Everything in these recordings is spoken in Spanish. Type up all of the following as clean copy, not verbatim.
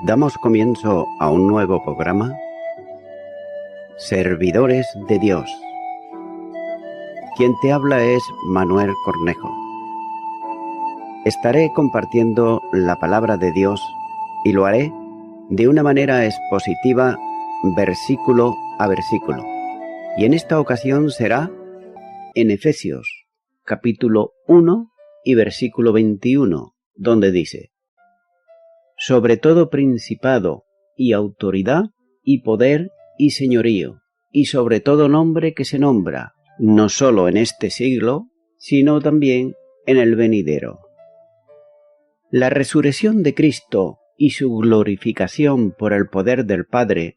Damos comienzo a un nuevo programa, Servidores de Dios. Quien te habla es Manuel Cornejo. Estaré compartiendo la palabra de Dios y lo haré de una manera expositiva, versículo a versículo. Y en esta ocasión será en Efesios, capítulo 1 y versículo 21, donde dice: sobre todo principado y autoridad y poder y señorío, y sobre todo nombre que se nombra, no solo en este siglo, sino también en el venidero. La resurrección de Cristo y su glorificación por el poder del Padre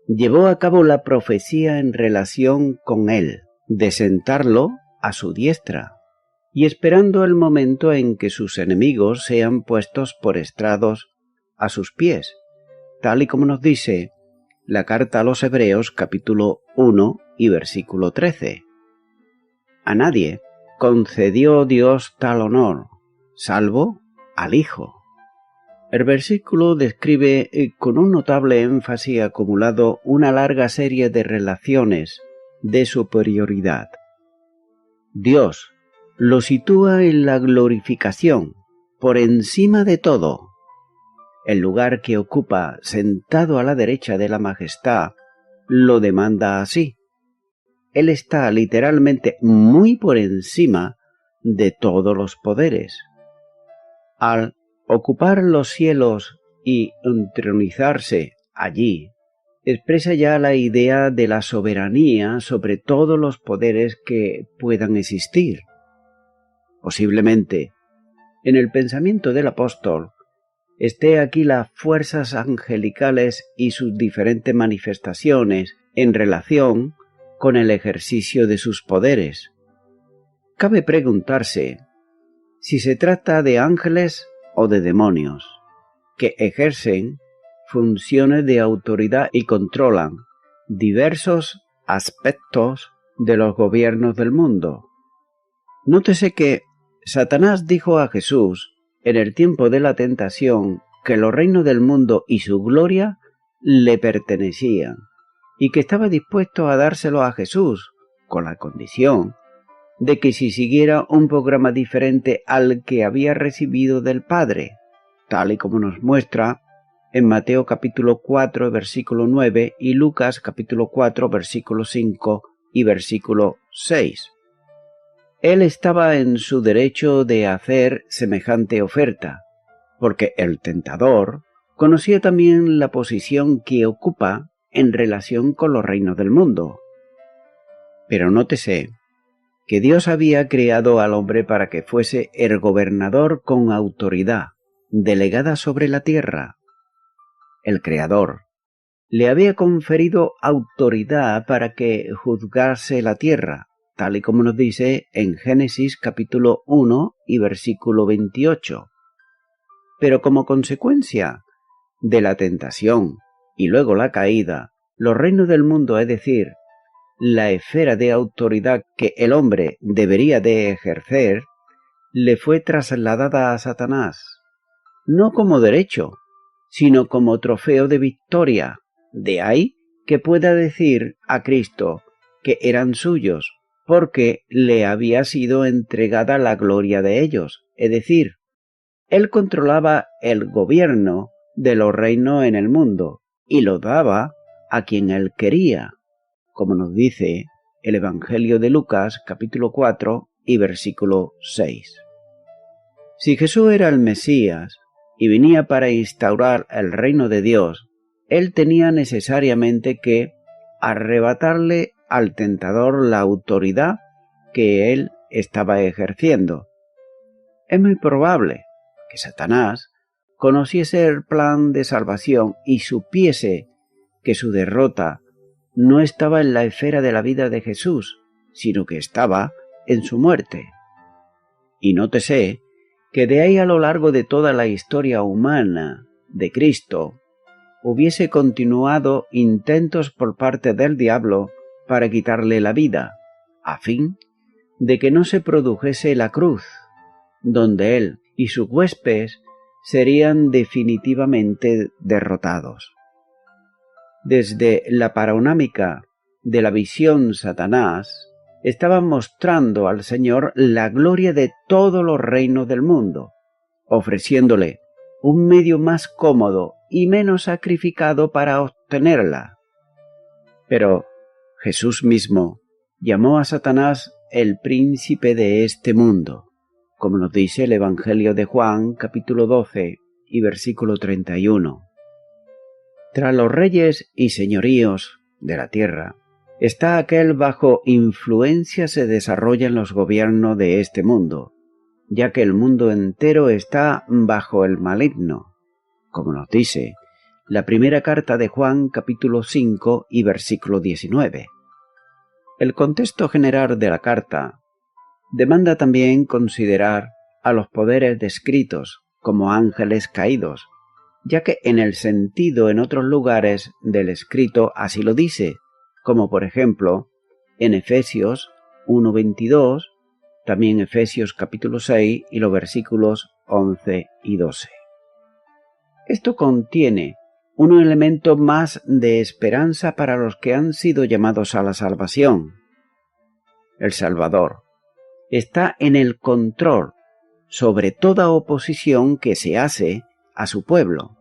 llevó a cabo la profecía en relación con Él, de sentarlo a su diestra, y esperando el momento en que sus enemigos sean puestos por estrados a sus pies, tal y como nos dice la carta a los Hebreos capítulo 1 y versículo 13. A nadie concedió Dios tal honor, salvo al Hijo. El versículo describe con un notable énfasis acumulado una larga serie de relaciones de superioridad. Dios lo sitúa en la glorificación, por encima de todo. El lugar que ocupa sentado a la derecha de la majestad lo demanda así. Él está literalmente muy por encima de todos los poderes. Al ocupar los cielos y entronizarse allí, expresa ya la idea de la soberanía sobre todos los poderes que puedan existir. Posiblemente, en el pensamiento del apóstol, esté aquí las fuerzas angelicales y sus diferentes manifestaciones en relación con el ejercicio de sus poderes. Cabe preguntarse si se trata de ángeles o de demonios, que ejercen funciones de autoridad y controlan diversos aspectos de los gobiernos del mundo. Nótese que Satanás dijo a Jesús en el tiempo de la tentación que los reinos del mundo y su gloria le pertenecían y que estaba dispuesto a dárselo a Jesús con la condición de que si siguiera un programa diferente al que había recibido del Padre, tal y como nos muestra en Mateo capítulo 4 versículo 9 y Lucas capítulo 4 versículo 5 y versículo 6. Él estaba en su derecho de hacer semejante oferta, porque el tentador conocía también la posición que ocupa en relación con los reinos del mundo. Pero nótese que Dios había creado al hombre para que fuese el gobernador con autoridad, delegada sobre la tierra. El Creador le había conferido autoridad para que juzgase la tierra, tal y como nos dice en Génesis capítulo 1 y versículo 28. Pero como consecuencia de la tentación y luego la caída, los reinos del mundo, es decir, la esfera de autoridad que el hombre debería de ejercer, le fue trasladada a Satanás, no como derecho, sino como trofeo de victoria. De ahí que pueda decir a Cristo que eran suyos, porque le había sido entregada la gloria de ellos, es decir, él controlaba el gobierno de los reinos en el mundo y lo daba a quien él quería, como nos dice el Evangelio de Lucas capítulo 4 y versículo 6. Si Jesús era el Mesías y venía para instaurar el reino de Dios, él tenía necesariamente que arrebatarle al tentador la autoridad que él estaba ejerciendo. Es muy probable que Satanás conociese el plan de salvación y supiese que su derrota no estaba en la esfera de la vida de Jesús, sino que estaba en su muerte. Y nótese que de ahí a lo largo de toda la historia humana de Cristo hubiese continuado intentos por parte del diablo para quitarle la vida, a fin de que no se produjese la cruz, donde él y sus huéspedes serían definitivamente derrotados. Desde la paronámica de la visión, Satanás estaba mostrando al Señor la gloria de todos los reinos del mundo, ofreciéndole un medio más cómodo y menos sacrificado para obtenerla. Pero Jesús mismo llamó a Satanás el príncipe de este mundo, como nos dice el Evangelio de Juan, capítulo 12 y versículo 31. Tras los reyes y señoríos de la tierra, está aquel bajo influencia se desarrollan los gobiernos de este mundo, ya que el mundo entero está bajo el maligno, como nos dice la primera carta de Juan, capítulo 5 y versículo 19. El contexto general de la carta demanda también considerar a los poderes descritos como ángeles caídos, ya que en el sentido en otros lugares del escrito así lo dice, como por ejemplo en Efesios 1:22, también Efesios capítulo 6 y los versículos 11 y 12. Esto contiene un elemento más de esperanza para los que han sido llamados a la salvación. El Salvador está en el control sobre toda oposición que se hace a su pueblo.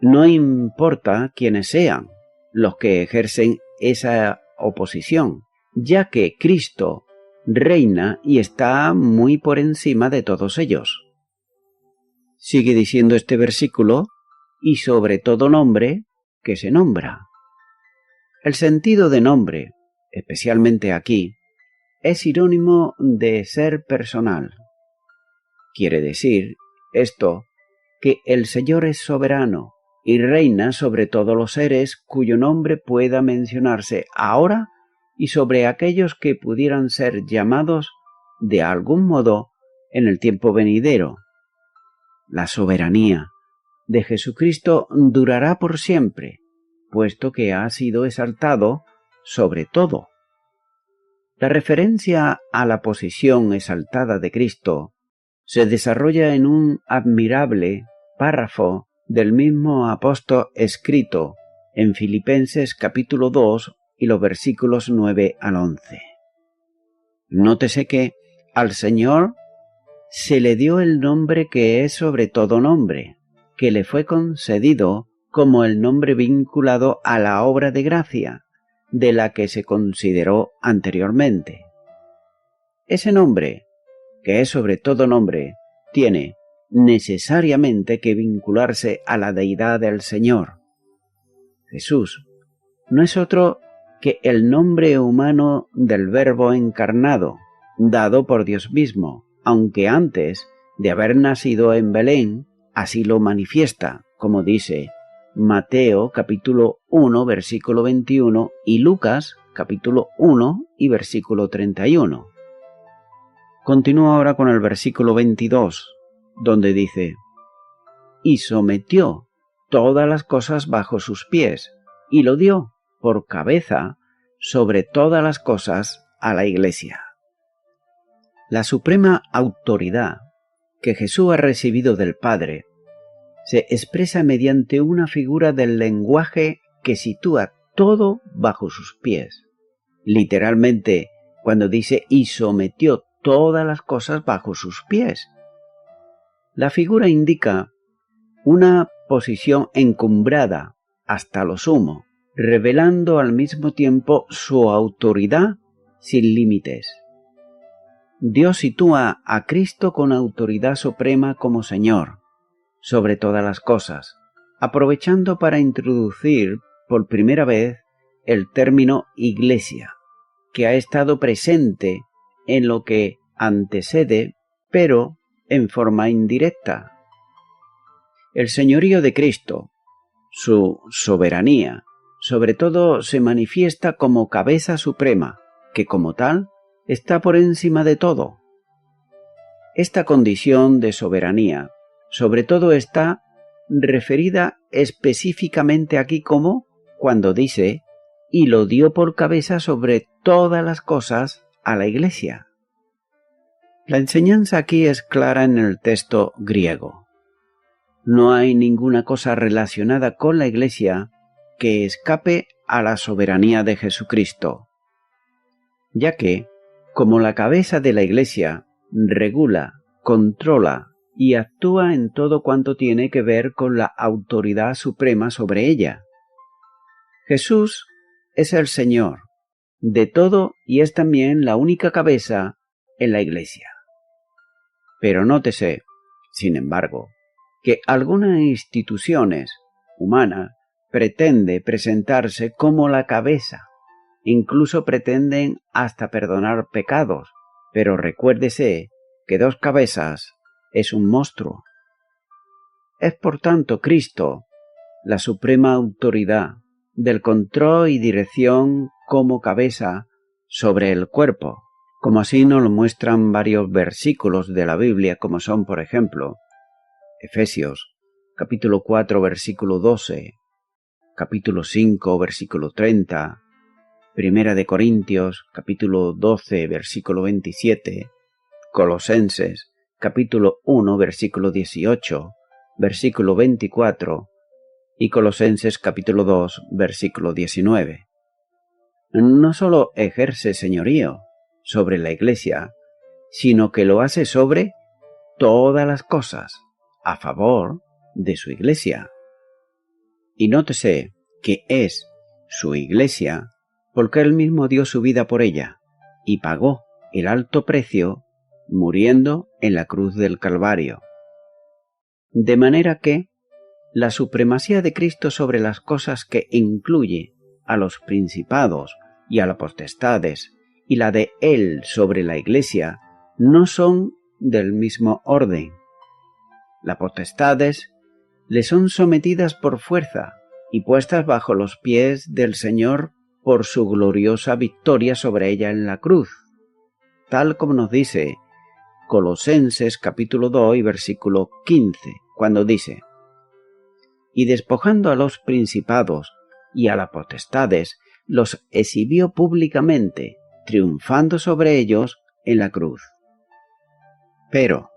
No importa quiénes sean los que ejercen esa oposición, ya que Cristo reina y está muy por encima de todos ellos. Sigue diciendo este versículo, y sobre todo nombre que se nombra. El sentido de nombre, especialmente aquí, es sinónimo de ser personal. Quiere decir esto que el Señor es soberano y reina sobre todos los seres cuyo nombre pueda mencionarse ahora y sobre aquellos que pudieran ser llamados de algún modo en el tiempo venidero. La soberanía de Jesucristo durará por siempre, puesto que ha sido exaltado sobre todo. La referencia a la posición exaltada de Cristo se desarrolla en un admirable párrafo del mismo apóstol escrito en Filipenses capítulo 2 y los versículos 9 al 11. Nótese que al Señor se le dio el nombre que es sobre todo nombre, que le fue concedido como el nombre vinculado a la obra de gracia, de la que se consideró anteriormente. Ese nombre, que es sobre todo nombre, tiene necesariamente que vincularse a la deidad del Señor. Jesús no es otro que el nombre humano del Verbo encarnado, dado por Dios mismo, aunque antes de haber nacido en Belén, así lo manifiesta, como dice Mateo capítulo 1 versículo 21 y Lucas capítulo 1 y versículo 31. Continúa ahora con el versículo 22, donde dice: y sometió todas las cosas bajo sus pies, y lo dio por cabeza sobre todas las cosas a la Iglesia. La suprema autoridad que Jesús ha recibido del Padre se expresa mediante una figura del lenguaje que sitúa todo bajo sus pies. Literalmente, cuando dice y sometió todas las cosas bajo sus pies. La figura indica una posición encumbrada hasta lo sumo, revelando al mismo tiempo su autoridad sin límites. Dios sitúa a Cristo con autoridad suprema como Señor sobre todas las cosas, aprovechando para introducir por primera vez el término Iglesia, que ha estado presente en lo que antecede, pero en forma indirecta. El señorío de Cristo, su soberanía, sobre todo se manifiesta como cabeza suprema, que como tal está por encima de todo. Esta condición de soberanía, sobre todo está referida específicamente aquí como cuando dice, y lo dio por cabeza sobre todas las cosas a la Iglesia. La enseñanza aquí es clara en el texto griego. no hay ninguna cosa relacionada con la Iglesia que escape a la soberanía de Jesucristo, ya que, como la cabeza de la Iglesia, regula, controla y actúa en todo cuanto tiene que ver con la autoridad suprema sobre ella. Jesús es el Señor de todo y es también la única cabeza en la Iglesia. Pero nótese, sin embargo, que algunas instituciones humanas pretenden presentarse como la cabeza, incluso pretenden hasta perdonar pecados, pero recuérdese que dos cabezas es un monstruo. Es por tanto Cristo la suprema autoridad del control y dirección como cabeza sobre el cuerpo, como así nos lo muestran varios versículos de la Biblia, como son, por ejemplo, Efesios, capítulo 4, versículo 12, capítulo 5, versículo 30, Primera de Corintios, capítulo 12, versículo 27, Colosenses, capítulo 1, versículo 18, versículo 24, y Colosenses, capítulo 2, versículo 19. No solo ejerce señorío sobre la Iglesia, sino que lo hace sobre todas las cosas, a favor de su Iglesia. Y nótese que es su Iglesia porque Él mismo dio su vida por ella y pagó el alto precio muriendo en la cruz del Calvario. De manera que la supremacía de Cristo sobre las cosas que incluye a los principados y a las potestades y la de Él sobre la Iglesia no son del mismo orden. Las potestades le son sometidas por fuerza y puestas bajo los pies del Señor por su gloriosa victoria sobre ella en la cruz, tal como nos dice Colosenses capítulo 2 y versículo 15, cuando dice: y despojando a los principados y a las potestades, los exhibió públicamente, triunfando sobre ellos en la cruz. Pero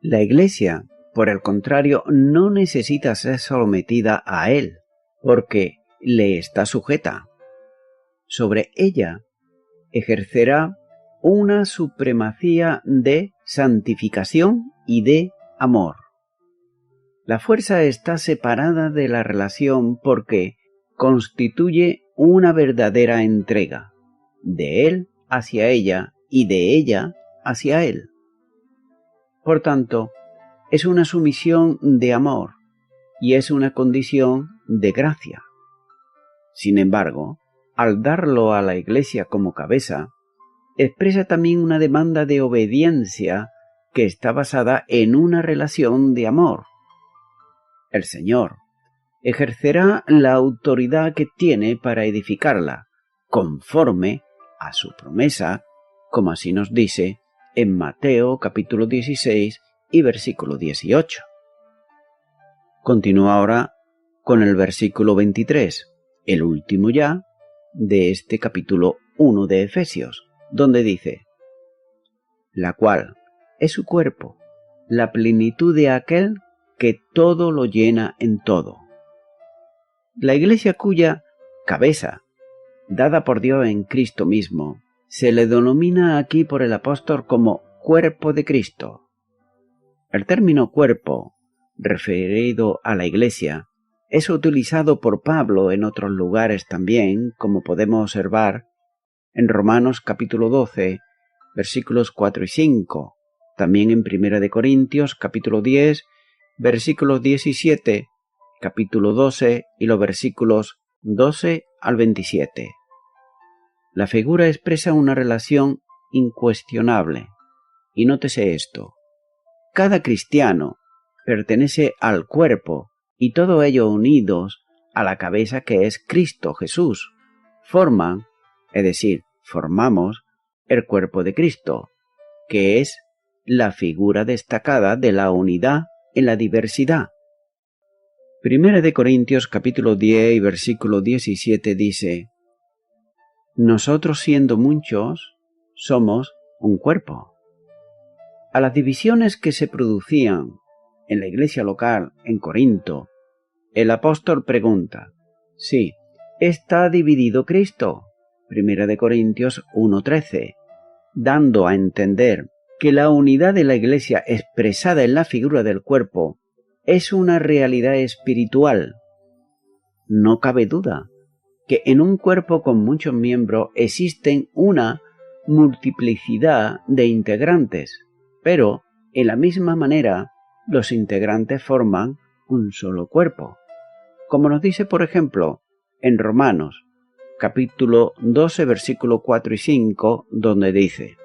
la Iglesia, por el contrario, no necesita ser sometida a Él, porque le está sujeta. Sobre ella ejercerá una supremacía de santificación y de amor. La fuerza está separada de la relación porque constituye una verdadera entrega, de Él hacia ella y de ella hacia Él. Por tanto, es una sumisión de amor y es una condición de gracia. Sin embargo, al darlo a la Iglesia como cabeza, expresa también una demanda de obediencia que está basada en una relación de amor. El Señor ejercerá la autoridad que tiene para edificarla, conforme a su promesa, como así nos dice en Mateo capítulo 16 y versículo 18. Continúa ahora con el versículo 23, el último ya de este capítulo 1 de Efesios, donde dice: la cual es su cuerpo, la plenitud de aquel que todo lo llena en todo. La Iglesia, cuya cabeza, dada por Dios en Cristo mismo, se le denomina aquí por el apóstol como cuerpo de Cristo. El término cuerpo, referido a la Iglesia, es utilizado por Pablo en otros lugares también, como podemos observar en Romanos capítulo 12, versículos 4 y 5, también en Primera de Corintios capítulo 10, versículos 17, capítulo 12 y los versículos 12 al 27. La figura expresa una relación incuestionable. Y nótese esto: cada cristiano pertenece al cuerpo y todos ellos unidos a la cabeza que es Cristo Jesús. Forman, es decir, formamos el cuerpo de Cristo, que es la figura destacada de la unidad en la diversidad. Primera de Corintios capítulo 10 y versículo 17 dice: nosotros siendo muchos, somos un cuerpo. A las divisiones que se producían en la iglesia local en Corinto, el apóstol pregunta: sí, ¿está dividido Cristo? 1 Corintios 1:13, dando a entender que la unidad de la iglesia expresada en la figura del cuerpo es una realidad espiritual. No cabe duda que en un cuerpo con muchos miembros existen una multiplicidad de integrantes, pero en la misma manera los integrantes forman un solo cuerpo. Como nos dice, por ejemplo, en Romanos, capítulo 12, versículo 4 y 5, donde dice: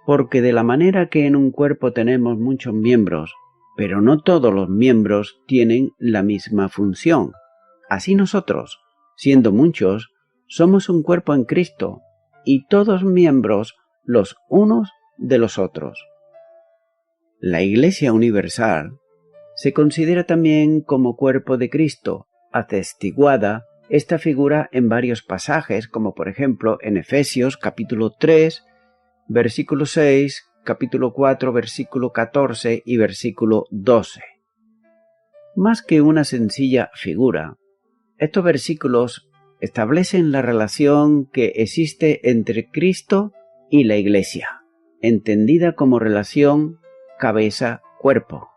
porque de la manera que en un cuerpo tenemos muchos miembros, pero no todos los miembros tienen la misma función. Así nosotros, siendo muchos, somos un cuerpo en Cristo, y todos miembros los unos de los otros. La Iglesia Universal se considera también como cuerpo de Cristo, atestiguada esta figura en varios pasajes, como por ejemplo en Efesios capítulo 3, versículo 6, capítulo 4, versículo 14 y versículo 12. Más que una sencilla figura, estos versículos establecen la relación que existe entre Cristo y la Iglesia, entendida como relación cabeza-cuerpo.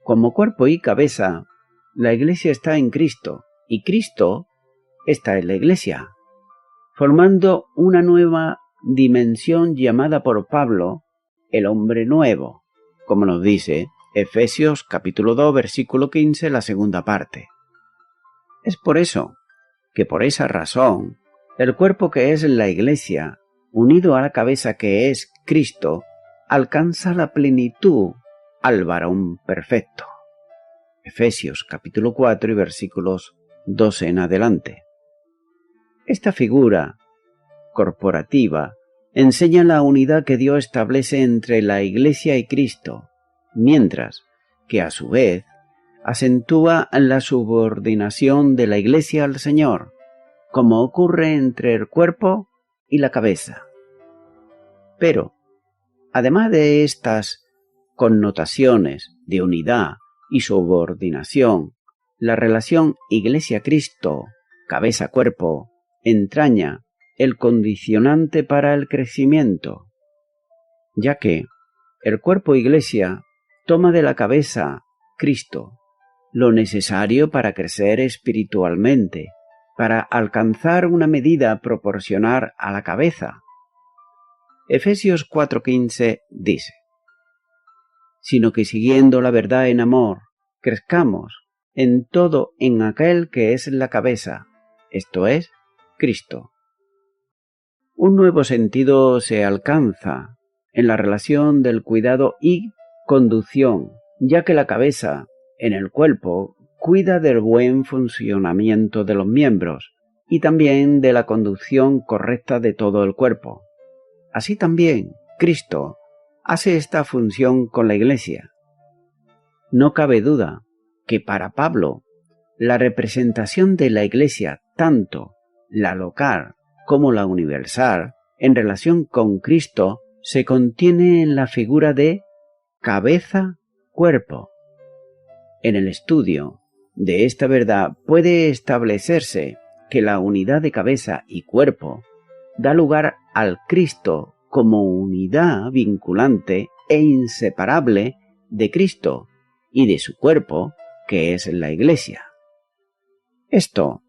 Como cuerpo y cabeza, la Iglesia está en Cristo y Cristo está en la Iglesia, formando una nueva dimensión llamada por Pablo el hombre nuevo, como nos dice Efesios capítulo 2, versículo 15, la segunda parte. Es por eso que por esa razón, el cuerpo que es la Iglesia, unido a la cabeza que es Cristo, alcanza la plenitud al varón perfecto. Efesios capítulo 4 y versículos 12 en adelante. Esta figura corporativa enseña la unidad que Dios establece entre la Iglesia y Cristo, mientras que a su vez acentúa la subordinación de la Iglesia al Señor, como ocurre entre el cuerpo y la cabeza. Pero, además de estas connotaciones de unidad y subordinación, la relación Iglesia-Cristo, cabeza-cuerpo, entraña el condicionante para el crecimiento, ya que el cuerpo Iglesia toma de la cabeza, Cristo, lo necesario para crecer espiritualmente, para alcanzar una medida proporcional a la cabeza. Efesios 4:15 dice: sino que siguiendo la verdad en amor, crezcamos en todo en aquel que es la cabeza, esto es, Cristo. Un nuevo sentido se alcanza en la relación del cuidado y conducción, ya que la cabeza, en el cuerpo, cuida del buen funcionamiento de los miembros y también de la conducción correcta de todo el cuerpo. Así también, Cristo hace esta función con la Iglesia. No cabe duda que para Pablo, la representación de la Iglesia, tanto la local como la universal, en relación con Cristo, se contiene en la figura de cabeza-cuerpo. En el estudio de esta verdad puede establecerse que la unidad de cabeza y cuerpo da lugar al Cristo como unidad vinculante e inseparable de Cristo y de su cuerpo, que es la Iglesia. Esto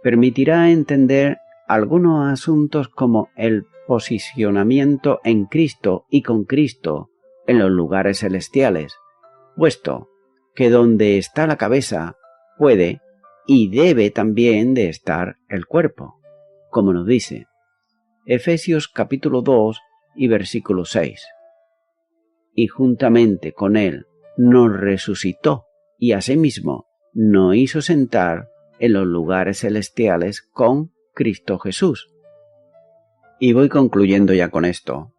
permitirá entender algunos asuntos como el posicionamiento en Cristo y con Cristo en los lugares celestiales, puesto que donde está la cabeza puede y debe también de estar el cuerpo, como nos dice Efesios capítulo 2 y versículo 6. Y juntamente con él nos resucitó y asimismo nos hizo sentar en los lugares celestiales con Cristo Jesús. Y voy concluyendo ya con esto.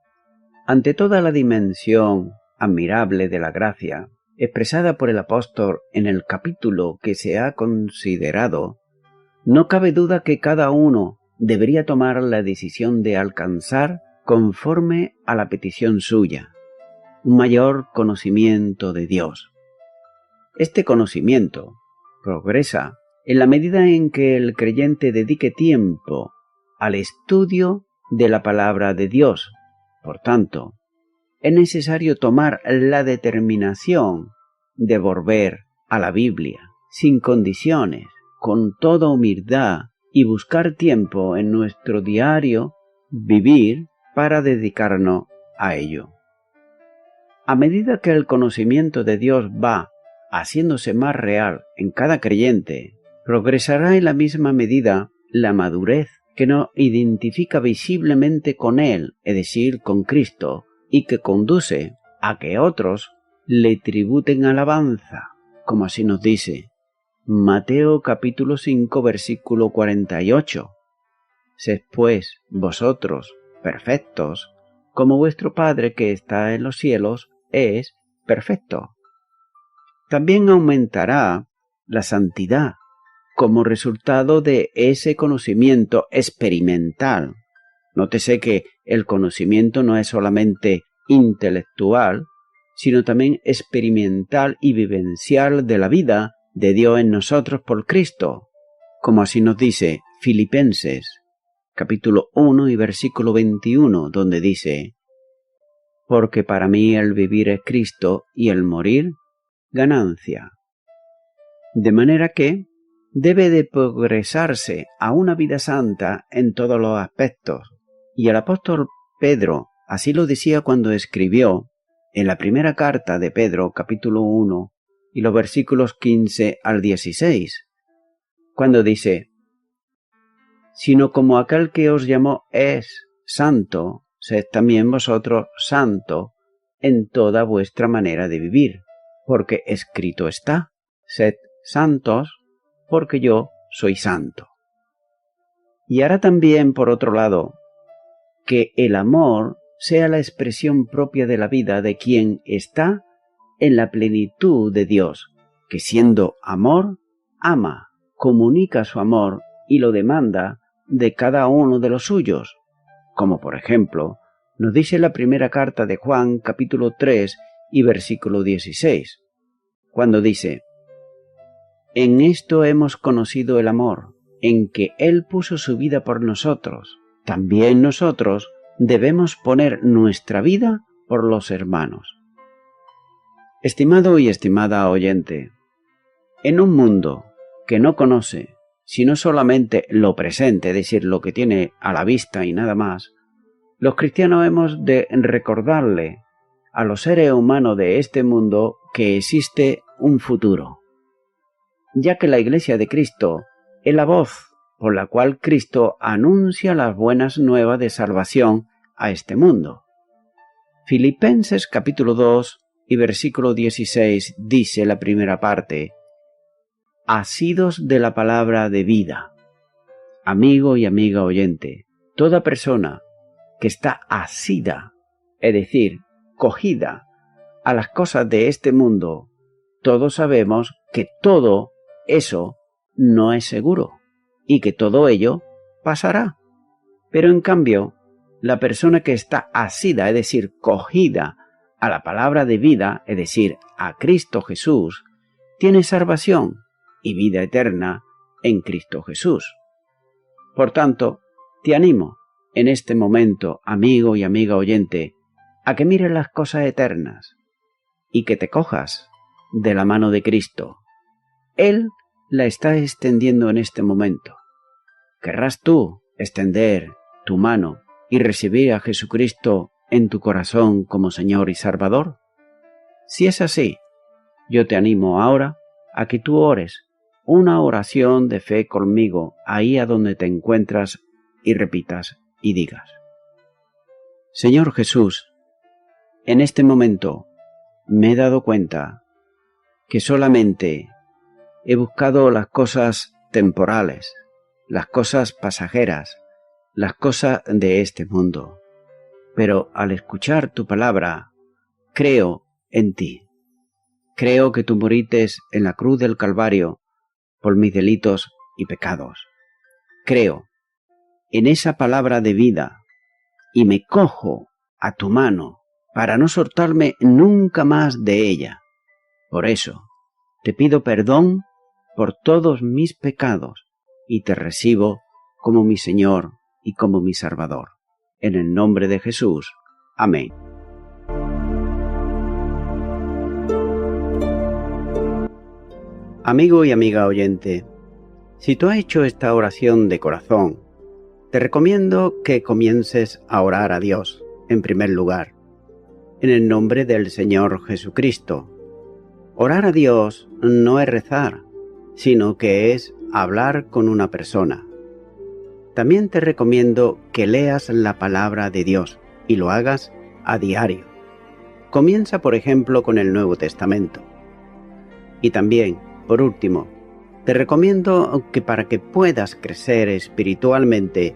Ante toda la dimensión admirable de la gracia expresada por el apóstol en el capítulo que se ha considerado, no cabe duda que cada uno debería tomar la decisión de alcanzar conforme a la petición suya. un mayor conocimiento de Dios. Este conocimiento progresa en la medida en que el creyente dedique tiempo al estudio de la palabra de Dios. Por tanto, es necesario tomar la determinación de volver a la Biblia, sin condiciones, con toda humildad, y buscar tiempo en nuestro diario vivir para dedicarnos a ello. A medida que el conocimiento de Dios va haciéndose más real en cada creyente, progresará en la misma medida la madurez que nos identifica visiblemente con Él, es decir, con Cristo, y que conduce a que otros le tributen alabanza, como así nos dice Mateo capítulo 5 versículo 48. Sed pues vosotros perfectos, como vuestro Padre que está en los cielos es perfecto. También aumentará la santidad como resultado de ese conocimiento experimental. Nótese que el conocimiento no es solamente intelectual, sino también experimental y vivencial de la vida de Dios en nosotros por Cristo, como así nos dice Filipenses, capítulo 1 y versículo 21, donde dice: porque para mí el vivir es Cristo y el morir, ganancia. De manera que debe de progresarse a una vida santa en todos los aspectos, y el apóstol Pedro así lo decía cuando escribió en la primera carta de Pedro, capítulo 1, y los versículos 15 al 16, cuando dice: sino como aquel que os llamó es santo, sed también vosotros santos en toda vuestra manera de vivir, porque escrito está: sed santos, porque yo soy santo. Y hará también, por otro lado, que el amor sea la expresión propia de la vida de quien está en la plenitud de Dios, que siendo amor, ama, comunica su amor y lo demanda de cada uno de los suyos, como por ejemplo nos dice la primera carta de Juan capítulo 3 y versículo 16, cuando dice: en esto hemos conocido el amor, en que Él puso su vida por nosotros. También nosotros debemos poner nuestra vida por los hermanos. Estimado y estimada oyente, en un mundo que no conoce sino solamente lo presente, es decir, lo que tiene a la vista y nada más, los cristianos hemos de recordarle a los seres humanos de este mundo que existe un futuro, ya que la Iglesia de Cristo es la voz por la cual Cristo anuncia las buenas nuevas de salvación a este mundo. Filipenses capítulo 2 y versículo 16 dice la primera parte: asidos de la palabra de vida. Amigo y amiga oyente, toda persona que está asida, es decir, cogida a las cosas de este mundo, todos sabemos que todo eso no es seguro y que todo ello pasará. Pero en cambio, la persona que está asida, es decir, cogida a la palabra de vida, es decir, a Cristo Jesús, tiene salvación y vida eterna en Cristo Jesús. Por tanto, te animo en este momento, amigo y amiga oyente, a que mires las cosas eternas y que te cojas de la mano de Cristo. Él la está extendiendo en este momento. ¿Querrás tú extender tu mano y recibir a Jesucristo en tu corazón como Señor y Salvador? Si es así, yo te animo ahora a que tú ores una oración de fe conmigo ahí a donde te encuentras y repitas y digas: Señor Jesús, en este momento me he dado cuenta que solamente he buscado las cosas temporales, las cosas pasajeras, las cosas de este mundo. Pero al escuchar tu palabra, creo en ti. Creo que tú moriste en la cruz del Calvario por mis delitos y pecados. Creo en esa palabra de vida y me cojo a tu mano para no soltarme nunca más de ella. Por eso, te pido perdón por todos mis pecados y te recibo como mi Señor y como mi Salvador. En el nombre de Jesús. Amén. Amigo y amiga oyente, si tú has hecho esta oración de corazón, te recomiendo que comiences a orar a Dios, en primer lugar, en el nombre del Señor Jesucristo. Orar a Dios no es rezar, sino que es hablar con una persona. También te recomiendo que leas la palabra de Dios y lo hagas a diario. Comienza, por ejemplo, con el Nuevo Testamento. Y también, por último, te recomiendo que para que puedas crecer espiritualmente,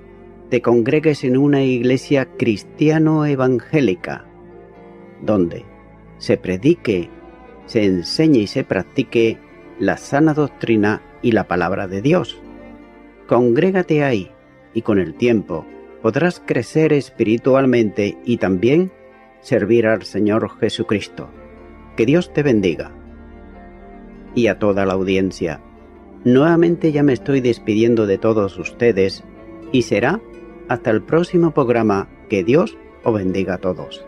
te congregues en una iglesia cristiano-evangélica, donde se predique, se enseñe y se practique la sana doctrina y la palabra de Dios. Congrégate ahí y con el tiempo podrás crecer espiritualmente y también servir al Señor Jesucristo. Que Dios te bendiga. Y a toda la audiencia, nuevamente ya me estoy despidiendo de todos ustedes y será hasta el próximo programa. Que Dios os bendiga a todos.